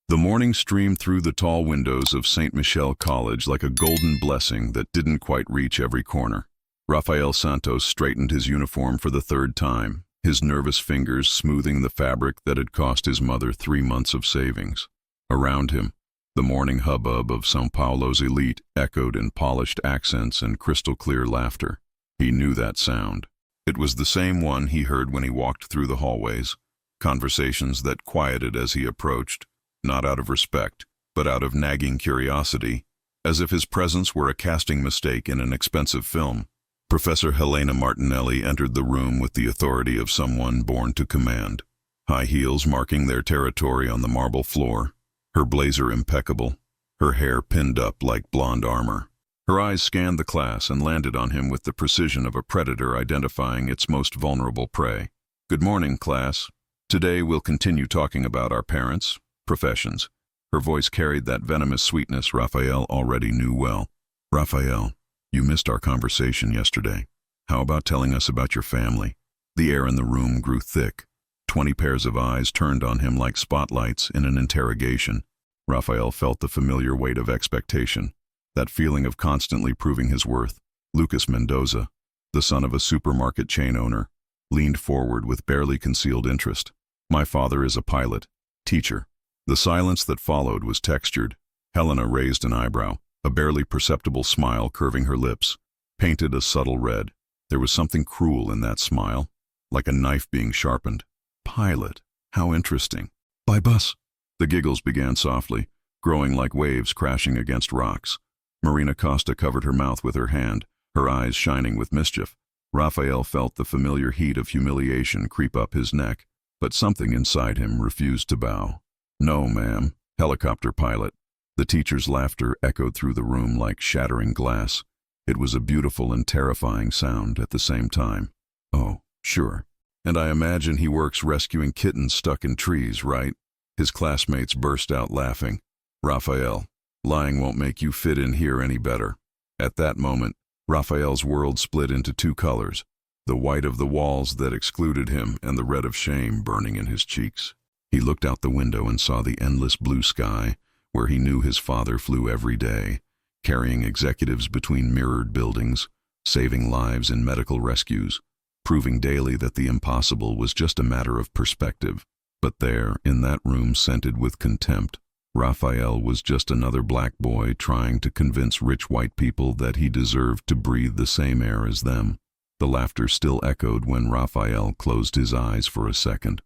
The morning streamed through the tall windows of St. Michel College like a golden blessing that didn't quite reach every corner. Rafael Santos straightened his uniform for the third time, his nervous fingers smoothing the fabric that had cost his mother 3 months of savings. Around him, the morning hubbub of São Paulo's elite echoed in polished accents and crystal-clear laughter. He knew that sound. It was the same one he heard when he walked through the hallways, conversations that quieted as he approached, not out of respect, but out of nagging curiosity, as if his presence were a casting mistake in an expensive film. Professor Helena Martinelli entered the room with the authority of someone born to command, high heels marking their territory on the marble floor, her blazer impeccable, her hair pinned up like blonde armor. Her eyes scanned the class and landed on him with the precision of a predator identifying its most vulnerable prey. "Good morning, class. Today we'll continue talking about our parents, professions." Her voice carried that venomous sweetness Raphael already knew well. "Raphael, you missed our conversation yesterday. How about telling us about your family?" The air in the room grew thick. 20 pairs of eyes turned on him like spotlights in an interrogation. Raphael felt the familiar weight of expectation, that feeling of constantly proving his worth. Lucas Mendoza, the son of a supermarket chain owner, leaned forward with barely concealed interest. "My father is a pilot, teacher." The silence that followed was textured. Helena raised an eyebrow, a barely perceptible smile curving her lips, painted a subtle red. There was something cruel in that smile, like a knife being sharpened. "Pilot, how interesting." "By bus." The giggles began softly, growing like waves crashing against rocks. Marina Costa covered her mouth with her hand, her eyes shining with mischief. Raphael felt the familiar heat of humiliation creep up his neck, but something inside him refused to bow. "No, ma'am, helicopter pilot." The teacher's laughter echoed through the room like shattering glass. It was a beautiful and terrifying sound at the same time. "Oh, sure. And I imagine he works rescuing kittens stuck in trees, right?" His classmates burst out laughing. "Raphael, lying won't make you fit in here any better." At that moment, Raphael's world split into two colors, the white of the walls that excluded him and the red of shame burning in his cheeks. He looked out the window and saw the endless blue sky, where he knew his father flew every day, carrying executives between mirrored buildings, saving lives in medical rescues, proving daily that the impossible was just a matter of perspective. But there, in that room scented with contempt, Raphael was just another black boy trying to convince rich white people that he deserved to breathe the same air as them. The laughter still echoed when Raphael closed his eyes for a second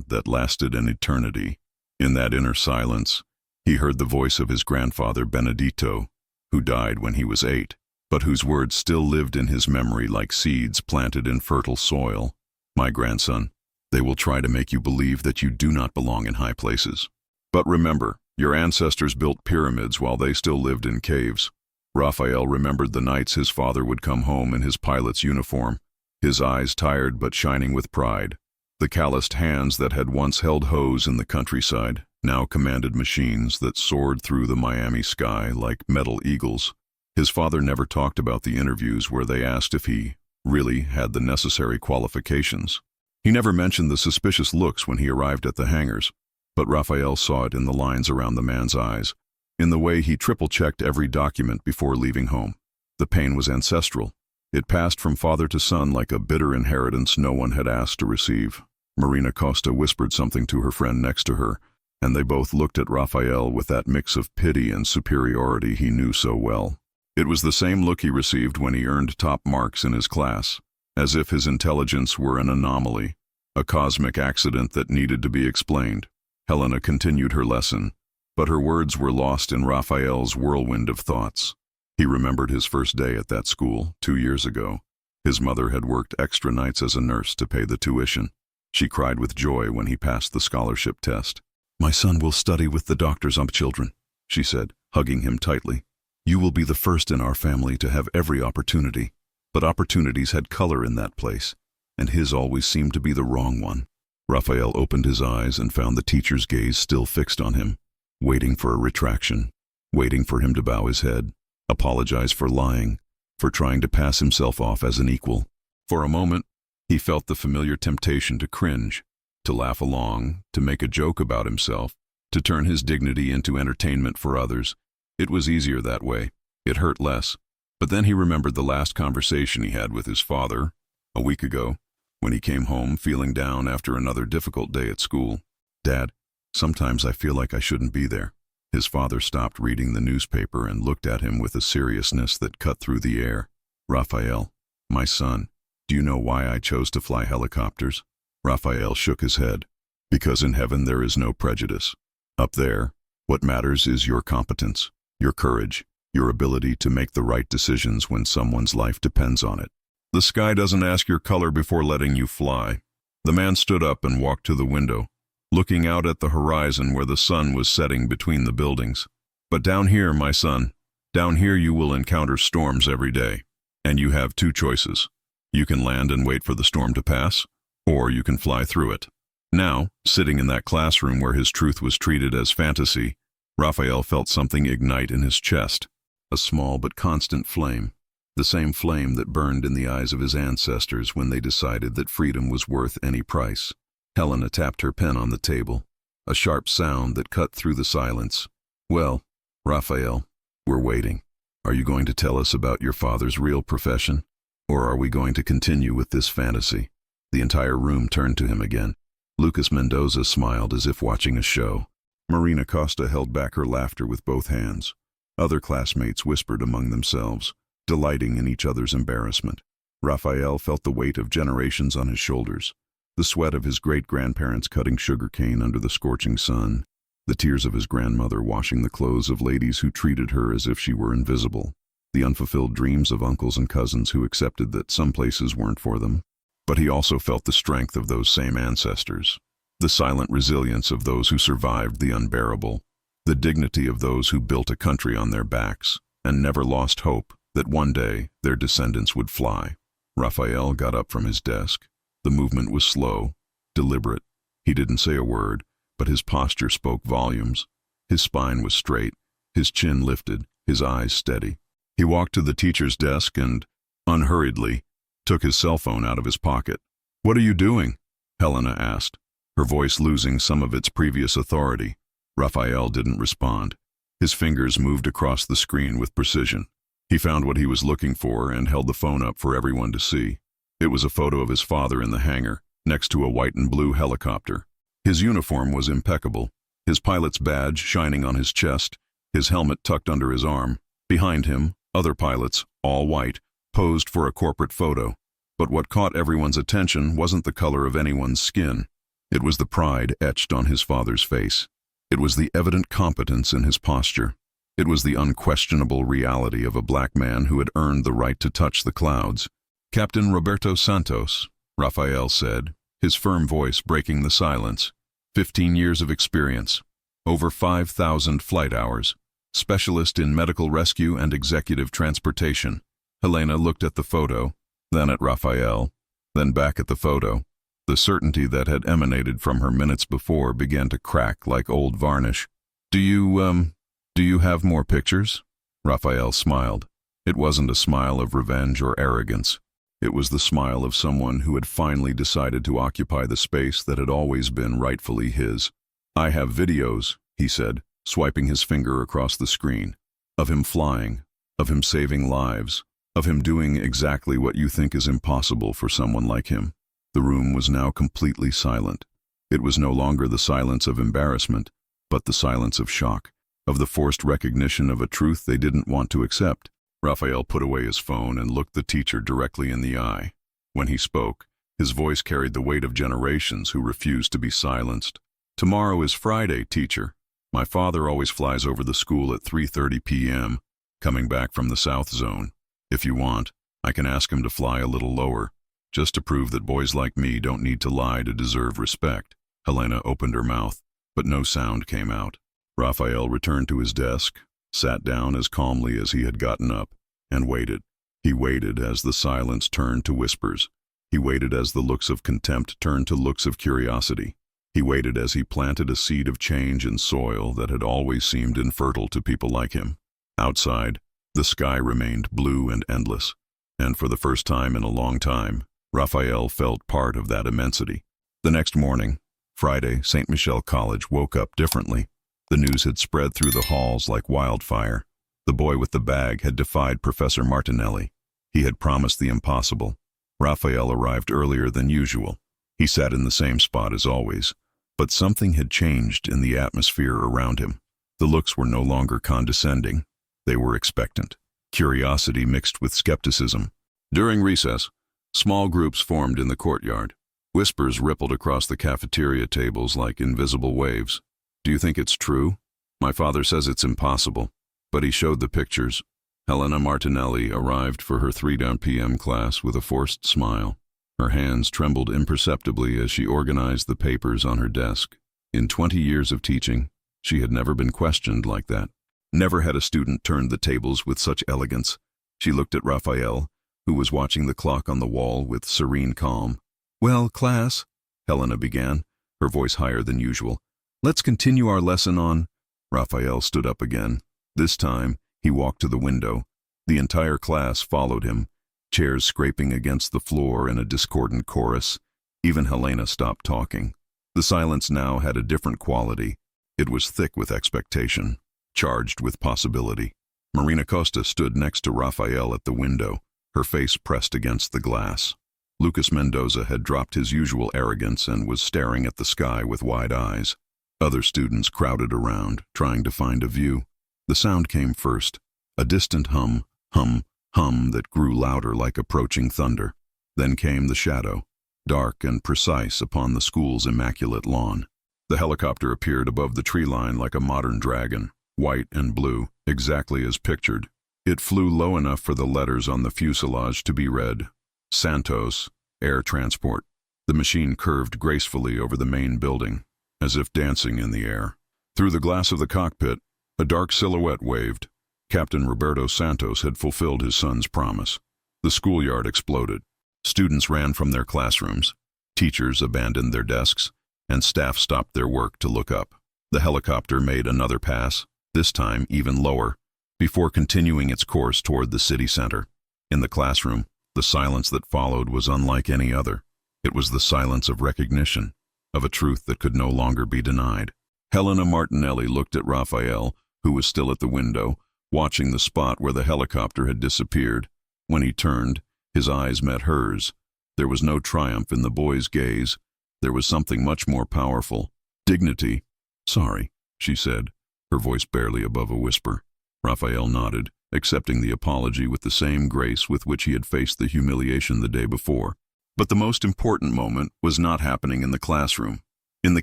that lasted an eternity. In that inner silence, he heard the voice of his grandfather Benedito, who died when he was 8, but whose words still lived in his memory like seeds planted in fertile soil. "My grandson, they will try to make you believe that you do not belong in high places. But remember, your ancestors built pyramids while they still lived in caves." Raphael remembered the nights his father would come home in his pilot's uniform, his eyes tired but shining with pride. The calloused hands that had once held hoes in the countryside now commanded machines that soared through the Miami sky like metal eagles. His father never talked about the interviews where they asked if he really had the necessary qualifications. He never mentioned the suspicious looks when he arrived at the hangars, but Raphael saw it in the lines around the man's eyes, in the way he triple-checked every document before leaving home. The pain was ancestral. It passed from father to son like a bitter inheritance no one had asked to receive. Marina Costa whispered something to her friend next to her, and they both looked at Raphael with that mix of pity and superiority he knew so well. It was the same look he received when he earned top marks in his class, as if his intelligence were an anomaly, a cosmic accident that needed to be explained. Helena continued her lesson, but her words were lost in Raphael's whirlwind of thoughts. He remembered his first day at that school 2 years ago. His mother had worked extra nights as a nurse to pay the tuition. She cried with joy when he passed the scholarship test. "My son will study with the doctors' children," she said, hugging him tightly. "You will be the first in our family to have every opportunity." But opportunities had color in that place, and his always seemed to be the wrong one. Raphael opened his eyes and found the teacher's gaze still fixed on him, waiting for a retraction, waiting for him to bow his head, apologize for lying, for trying to pass himself off as an equal. For a moment, he felt the familiar temptation to cringe, to laugh along, to make a joke about himself, to turn his dignity into entertainment for others. It was easier that way. It hurt less. But then he remembered the last conversation he had with his father, a week ago, when he came home feeling down after another difficult day at school. "Dad, sometimes I feel like I shouldn't be there." His father stopped reading the newspaper and looked at him with a seriousness that cut through the air. "Raphael, my son, do you know why I chose to fly helicopters?" Raphael shook his head. "Because in heaven there is no prejudice. Up there, what matters is your competence, your courage, your ability to make the right decisions when someone's life depends on it. The sky doesn't ask your color before letting you fly." The man stood up and walked to the window, looking out at the horizon where the sun was setting between the buildings. "But down here, my son, down here you will encounter storms every day, and you have two choices. You can land and wait for the storm to pass, or you can fly through it." Now, sitting in that classroom where his truth was treated as fantasy, Raphael felt something ignite in his chest, a small but constant flame, the same flame that burned in the eyes of his ancestors when they decided that freedom was worth any price. Helena tapped her pen on the table, a sharp sound that cut through the silence. "Well, Raphael, we're waiting. Are you going to tell us about your father's real profession, or are we going to continue with this fantasy?" The entire room turned to him again. Lucas Mendoza smiled as if watching a show. Marina Costa held back her laughter with both hands. Other classmates whispered among themselves, delighting in each other's embarrassment. Raphael felt the weight of generations on his shoulders, the sweat of his great-grandparents cutting sugarcane under the scorching sun, the tears of his grandmother washing the clothes of ladies who treated her as if she were invisible, the unfulfilled dreams of uncles and cousins who accepted that some places weren't for them. But he also felt the strength of those same ancestors, the silent resilience of those who survived the unbearable, the dignity of those who built a country on their backs and never lost hope that one day their descendants would fly. Raphael got up from his desk. The movement was slow, deliberate. He didn't say a word, but his posture spoke volumes. His spine was straight, his chin lifted, his eyes steady. He walked to the teacher's desk and, unhurriedly, took his cell phone out of his pocket. "What are you doing?" Helena asked, her voice losing some of its previous authority. Raphael didn't respond. His fingers moved across the screen with precision. He found what he was looking for and held the phone up for everyone to see. It was a photo of his father in the hangar, next to a white and blue helicopter. His uniform was impeccable, his pilot's badge shining on his chest, his helmet tucked under his arm. Behind him, other pilots, all white, posed for a corporate photo. But what caught everyone's attention wasn't the color of anyone's skin. It was the pride etched on his father's face. It was the evident competence in his posture. It was the unquestionable reality of a black man who had earned the right to touch the clouds. "Captain Roberto Santos," Raphael said, his firm voice breaking the silence. 15 years of experience, over 5,000 flight hours, specialist in medical rescue and executive transportation. Helena looked at the photo, then at Raphael, then back at the photo. The certainty that had emanated from her minutes before began to crack like old varnish. Do you have more pictures?" Raphael smiled. It wasn't a smile of revenge or arrogance. It was the smile of someone who had finally decided to occupy the space that had always been rightfully his. "I have videos," he said, swiping his finger across the screen, "of him flying, of him saving lives, of him doing exactly what you think is impossible for someone like him." The room was now completely silent. It was no longer the silence of embarrassment, but the silence of shock, of the forced recognition of a truth they didn't want to accept. Raphael put away his phone and looked the teacher directly in the eye. When he spoke, his voice carried the weight of generations who refused to be silenced. "Tomorrow is Friday, teacher. My father always flies over the school at 3:30 p.m., coming back from the South Zone. If you want, I can ask him to fly a little lower, just to prove that boys like me don't need to lie to deserve respect." Helena opened her mouth, but no sound came out. Raphael returned to his desk, sat down as calmly as he had gotten up, and waited. He waited as the silence turned to whispers. He waited as the looks of contempt turned to looks of curiosity. He waited as he planted a seed of change in soil that had always seemed infertile to people like him. Outside, the sky remained blue and endless, and for the first time in a long time, Raphael felt part of that immensity. The next morning, Friday, St. Michel College woke up differently. The news had spread through the halls like wildfire. The boy with the bag had defied Professor Martinelli. He had promised the impossible. Raphael arrived earlier than usual. He sat in the same spot as always. But something had changed in the atmosphere around him. The looks were no longer condescending. They were expectant. Curiosity mixed with skepticism. During recess, small groups formed in the courtyard. Whispers rippled across the cafeteria tables like invisible waves. "Do you think it's true? My father says it's impossible." But he showed the pictures. Helena Martinelli arrived for her 3 p.m. class with a forced smile. Her hands trembled imperceptibly as she organized the papers on her desk. In 20 years of teaching, she had never been questioned like that. Never had a student turned the tables with such elegance. She looked at Raphael, who was watching the clock on the wall with serene calm. "Well, class," Helena began, her voice higher than usual, "let's continue our lesson on—" Raphael stood up again. This time, he walked to the window. The entire class followed him, chairs scraping against the floor in a discordant chorus. Even Helena stopped talking. The silence now had a different quality. It was thick with expectation, charged with possibility. Marina Costa stood next to Raphael at the window, her face pressed against the glass. Lucas Mendoza had dropped his usual arrogance and was staring at the sky with wide eyes. Other students crowded around, trying to find a view. The sound came first, a distant hum that grew louder like approaching thunder. Then came the shadow, dark and precise upon the school's immaculate lawn. The helicopter appeared above the tree line like a modern dragon, white and blue, exactly as pictured. It flew low enough for the letters on the fuselage to be read: Santos, Air Transport. The machine curved gracefully over the main building, as if dancing in the air. Through the glass of the cockpit, a dark silhouette waved. Captain Roberto Santos had fulfilled his son's promise. The schoolyard exploded. Students ran from their classrooms. Teachers abandoned their desks, and staff stopped their work to look up. The helicopter made another pass, this time even lower, before continuing its course toward the city center. In the classroom, the silence that followed was unlike any other. It was the silence of recognition, of a truth that could no longer be denied. Helena Martinelli looked at Raphael, who was still at the window, watching the spot where the helicopter had disappeared. When he turned, his eyes met hers. There was no triumph in the boy's gaze. There was something much more powerful. Dignity. "Sorry," she said, her voice barely above a whisper. Raphael nodded, accepting the apology with the same grace with which he had faced the humiliation the day before. But the most important moment was not happening in the classroom. In the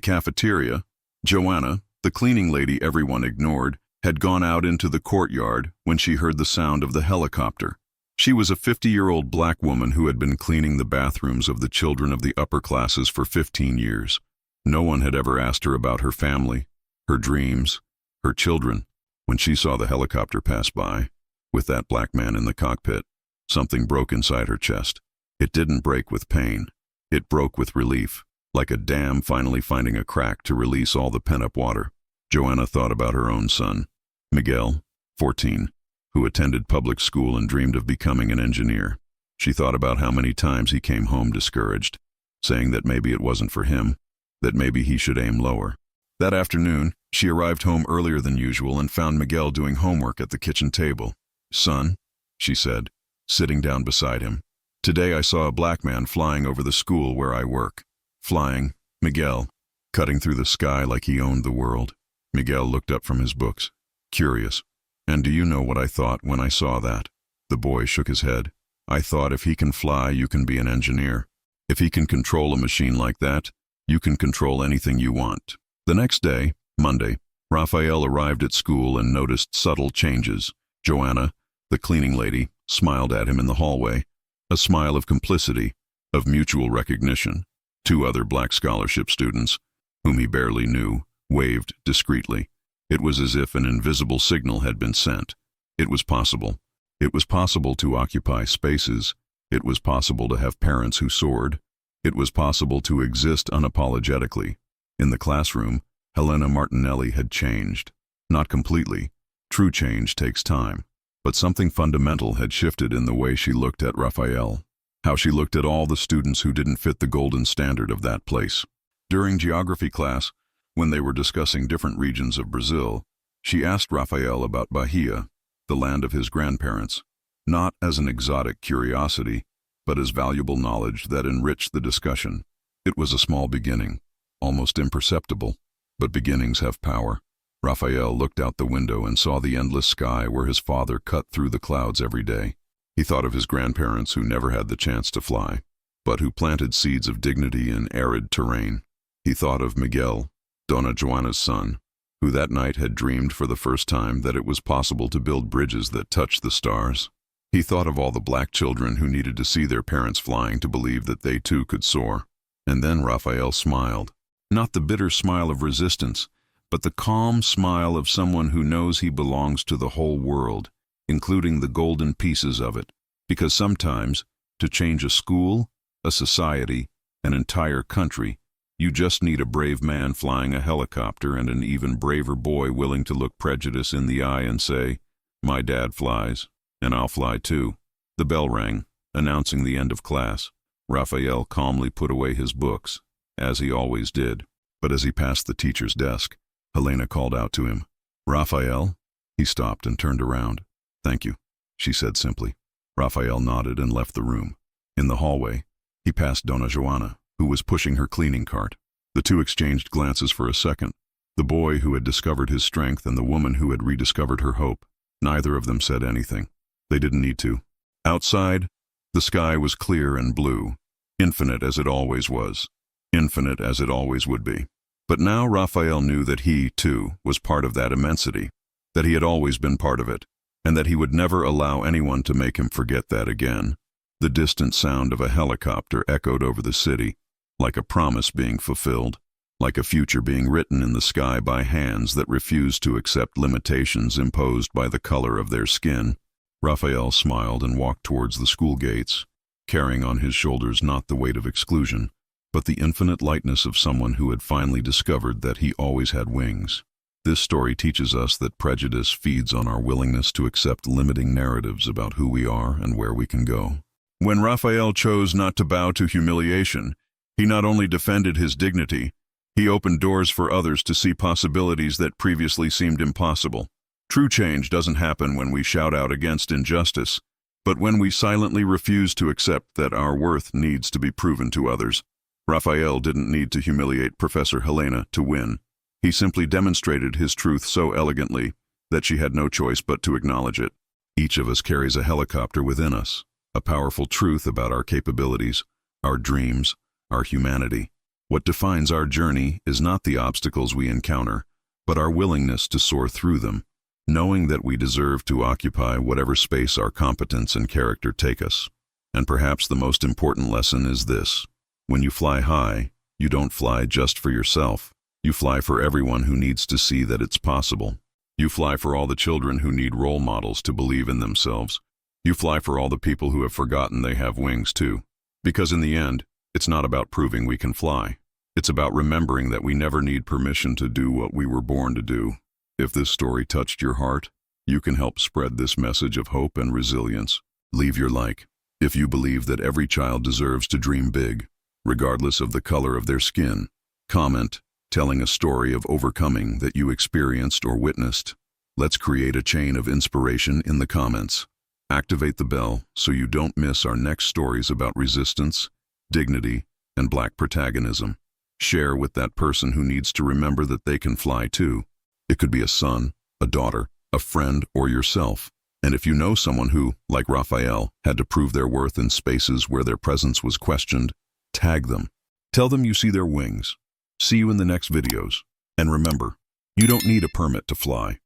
cafeteria, Joanna, the cleaning lady everyone ignored, had gone out into the courtyard when she heard the sound of the helicopter. She was a 50-year-old black woman who had been cleaning the bathrooms of the children of the upper classes for 15 years. No one had ever asked her about her family, her dreams, her children. When she saw the helicopter pass by, with that black man in the cockpit, something broke inside her chest. It didn't break with pain. It broke with relief, like a dam finally finding a crack to release all the pent-up water. Joanna thought about her own son, Miguel, 14, who attended public school and dreamed of becoming an engineer. She thought about how many times he came home discouraged, saying that maybe it wasn't for him, that maybe he should aim lower. That afternoon, she arrived home earlier than usual and found Miguel doing homework at the kitchen table. "Son," she said, sitting down beside him, "today I saw a black man flying over the school where I work." Flying, Miguel, cutting through the sky like he owned the world. Miguel looked up from his books, curious. "And do you know what I thought when I saw that?" The boy shook his head. "I thought if he can fly, you can be an engineer. If he can control a machine like that, you can control anything you want." The next day, Monday, Raphael arrived at school and noticed subtle changes. Joanna, the cleaning lady, smiled at him in the hallway, a smile of complicity, of mutual recognition. 2 other black scholarship students, whom he barely knew, waved discreetly. It was as if an invisible signal had been sent. It was possible. It was possible to occupy spaces. It was possible to have parents who soared. It was possible to exist unapologetically. In the classroom, Helena Martinelli had changed. Not completely. True change takes time. But something fundamental had shifted in the way she looked at Raphael, how she looked at all the students who didn't fit the golden standard of that place. During geography class, When they were discussing different regions of Brazil, she asked Raphael about Bahia, the land of his grandparents, not as an exotic curiosity, but as valuable knowledge that enriched the discussion. It was a small beginning, almost imperceptible, but beginnings have power. Raphael looked out the window and saw the endless sky where his father cut through the clouds every day. He thought of his grandparents who never had the chance to fly, but who planted seeds of dignity in arid terrain. He thought of Miguel, Dona Joana's son, who that night had dreamed for the first time that it was possible to build bridges that touched the stars. He thought of all the black children who needed to see their parents flying to believe that they too could soar. And then Raphael smiled. Not the bitter smile of resistance, but the calm smile of someone who knows he belongs to the whole world, including the golden pieces of it. Because sometimes, to change a school, a society, an entire country, you just need a brave man flying a helicopter and an even braver boy willing to look prejudice in the eye and say, "My dad flies, and I'll fly too." The bell rang, announcing the end of class. Raphael calmly put away his books, as he always did. But as he passed the teacher's desk, Helena called out to him, "Raphael?" He stopped and turned around. "Thank you," she said simply. Raphael nodded and left the room. In the hallway, he passed Dona Joana, who was pushing her cleaning cart. The two exchanged glances for a second. The boy who had discovered his strength and the woman who had rediscovered her hope. Neither of them said anything. They didn't need to. Outside, the sky was clear and blue, infinite as it always was, infinite as it always would be. But now Raphael knew that he, too, was part of that immensity, that he had always been part of it, and that he would never allow anyone to make him forget that again. The distant sound of a helicopter echoed over the city, like a promise being fulfilled, like a future being written in the sky by hands that refused to accept limitations imposed by the color of their skin. Raphael smiled and walked towards the school gates, carrying on his shoulders not the weight of exclusion, but the infinite lightness of someone who had finally discovered that he always had wings. This story teaches us that prejudice feeds on our willingness to accept limiting narratives about who we are and where we can go. When Raphael chose not to bow to humiliation, he not only defended his dignity, he opened doors for others to see possibilities that previously seemed impossible. True change doesn't happen when we shout out against injustice, but when we silently refuse to accept that our worth needs to be proven to others. Raphael didn't need to humiliate Professor Helena to win. He simply demonstrated his truth so elegantly that she had no choice but to acknowledge it. Each of us carries a helicopter within us, a powerful truth about our capabilities, our dreams, our humanity. What defines our journey is not the obstacles we encounter, but our willingness to soar through them, knowing that we deserve to occupy whatever space our competence and character take us. And perhaps the most important lesson is this: when you fly high, you don't fly just for yourself. You fly for everyone who needs to see that it's possible. You fly for all the children who need role models to believe in themselves. You fly for all the people who have forgotten they have wings too. Because in the end, it's not about proving we can fly. It's about remembering that we never need permission to do what we were born to do. If this story touched your heart, you can help spread this message of hope and resilience. Leave your like if you believe that every child deserves to dream big, regardless of the color of their skin. Comment, telling a story of overcoming that you experienced or witnessed. Let's create a chain of inspiration in the comments. Activate the bell so you don't miss our next stories about resistance, dignity, and Black protagonism. Share with that person who needs to remember that they can fly too. It could be a son, a daughter, a friend, or yourself. And if you know someone who, like Raphael, had to prove their worth in spaces where their presence was questioned, tag them. Tell them you see their wings. See you in the next videos. And remember, you don't need a permit to fly.